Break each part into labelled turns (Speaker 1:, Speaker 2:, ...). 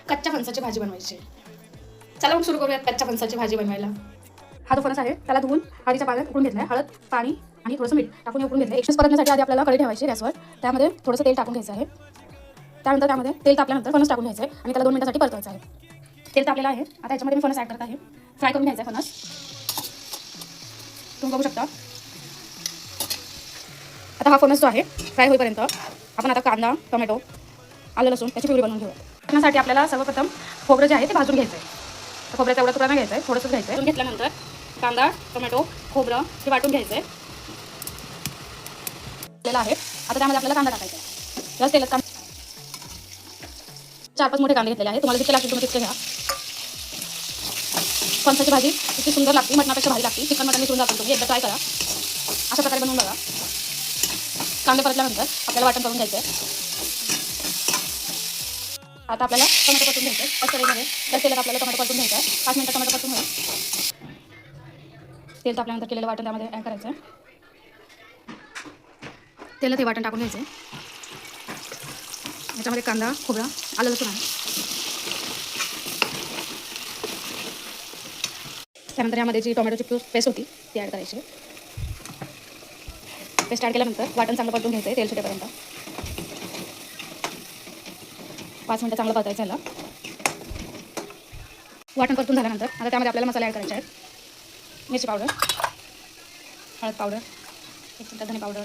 Speaker 1: कच्च्या फणसाची भाजी बनवायची. चला मग सुरू करूयात कच्च्या फणसाची भाजी बनवायला. हा जो फणस आहे त्याला धुवून हळदीच्या पाण्यात उकळून घेतलाय. हळद, पाणी आणि थोडंसं मीठ टाकून उकळून घेतलं. एकशेच परतण्यासाठी आधी आपल्याला कढई ठेवायची गॅसवर. त्यामध्ये थोडंसं तेल टाकून घ्यायचं आहे. त्यानंतर त्यामध्ये तेल तापल्यानंतर फणस टाकून घ्यायचं आहे आणि त्याला 2 मिनिटांसाठी परतवायचं आहे. तेल तापलेलं आहे. आता याच्यामध्ये मी फणस ॲड करत आहे. फ्राय करून घ्यायचं आहे फणस. तुम्ही बघू शकता. आता हा फणस जो आहे फ्राय होईपर्यंत आपण आता कांदा, टोमॅटो, आलं, लसूण त्याची प्युरी बनवून घेऊया. त्यासाठी आपल्याला सर्वप्रथम खोबरं जे आहे ते भाजून घ्यायचं आहे. तर खोबऱ्याचा एवढा तुकडा घ्यायचा आहे, थोडंसं घ्यायचं आहे. घेतल्यानंतर कांदा, टोमॅटो, खोबरं हे वाटून घ्यायचं आहे. आहे आता त्यामध्ये आपल्याला कांदा टाकायचा आहे. त्याच तेलात 4-5 मोठे कांदे घेतलेले आहे. तुम्हाला जितके लागतील तुम्ही तितके घ्या. फणसाची भाजी इतकी सुंदर लागते, मटणापेक्षा भारी लागते. चिकन मटन विसरून जातो तुम्ही, एकदा ट्राय करा. अशा प्रकारे बनवून बघा. कांदे परतल्यानंतर आपल्याला वाटण करून घ्यायचं आहे. आता आपल्याला टोमॅटो परतून घ्यायचं आहे. त्याच कढईमध्ये त्या तेलात आपल्याला टोमॅटो परतून घ्यायचा आहे. 5 मिनिटं टोमॅटो परतून होईल. तेल तापल्यानंतर केलेलं वाटण त्यामध्ये ॲड करायचं आहे. तेलात हे वाटण टाकून घ्यायचं आहे. याच्यामध्ये कांदा, खोबरा, आलं, लसूण आहे. त्यानंतर यामध्ये जी टोमॅटोची पेस्ट होती ती ॲड करायची. पेस्ट ॲड केल्यानंतर वाटण चांगलं परतून घ्यायचं आहे तेल सुटेपर्यंत. 5 मिनिटं चांगलं परतायचं याला. वाटण परतून झाल्यानंतर आता त्यामध्ये आपल्याला मसाले ॲड करायचे आहेत. मिरची पावडर, हळद पावडर, 1 चमचा धने पावडर,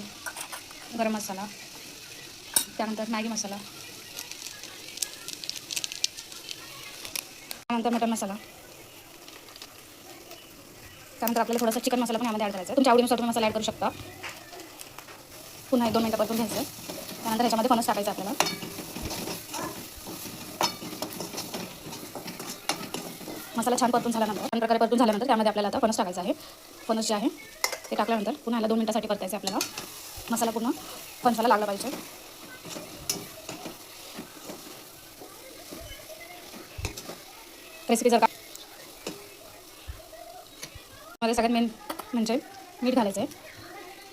Speaker 1: गरम मसाला, त्यानंतर मॅगी मसाला, त्यानंतर मटन मसाला, त्यानंतर आपल्याला थोडासा चिकन मसाला पण यामध्ये ॲड करायचा आहे. तुमच्या आवडीनुसार तुम्ही मसाला ॲड करू शकता. पुन्हा 1-2 मिनिटं परतून घ्यायचं. त्यानंतर याच्यामध्ये फणस टाकायचं आपल्याला. मसाला छान परतून झाल्यानंतर प्रकारे परतून झाल्यानंतर त्यामध्ये आपल्याला आता फणस टाकायचं आहे. फणस जे आहे ते टाकल्यानंतर पुन्हा याला 2 मिनिटांसाठी परतायचं आहे आपल्याला. मसाला पूर्ण फणसाला लागला पाहिजे. रेसिपी जर का मध्ये सगळ्यात मेन म्हणजे मीठ घालायचं आहे.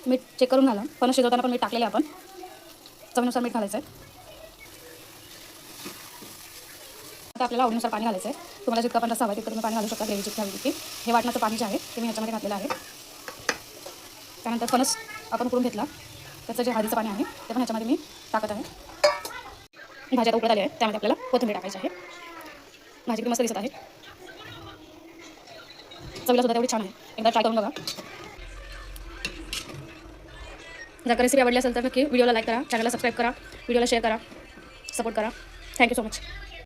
Speaker 1: मीठ चेक करून घाला. फणस शिजवताना पण मीठ टाकलेलं आहे आपण. चवीनुसार मीठ घालायचं आहे. आता आपल्याला आवडीनुसार पाणी घालायचं आहे. तुम्हाला जितका पण रस्सा हवा तितकं तुम्ही पाणी घालू शकता. ग्रेव्ही जितकी हवी तितकी. हे वाटणाचं पाणी जे आहे ते मी ह्याच्यामध्ये घातलेलं आहे. त्यानंतर फणस आपण उकळून घेतला त्याचं जे हळदीचं पाणी आहे ते पण ह्याच्यामध्ये मी टाकत आहे. भाजी आता उकळत आली आहे. त्यामध्ये आपल्याला कोथिंबीर टाकायची आहे. भाजी किती मस्त दिसत आहे. चवीला सुद्धा तेवढी छान आहे. एकदा ट्राय करून बघा. जर का रेसिपी आवडली असेल तर नक्की व्हिडिओला लाईक करा, चॅनलला सबस्क्राईब करा, व्हिडिओला शेअर करा, सपोर्ट करा. Thank you so much.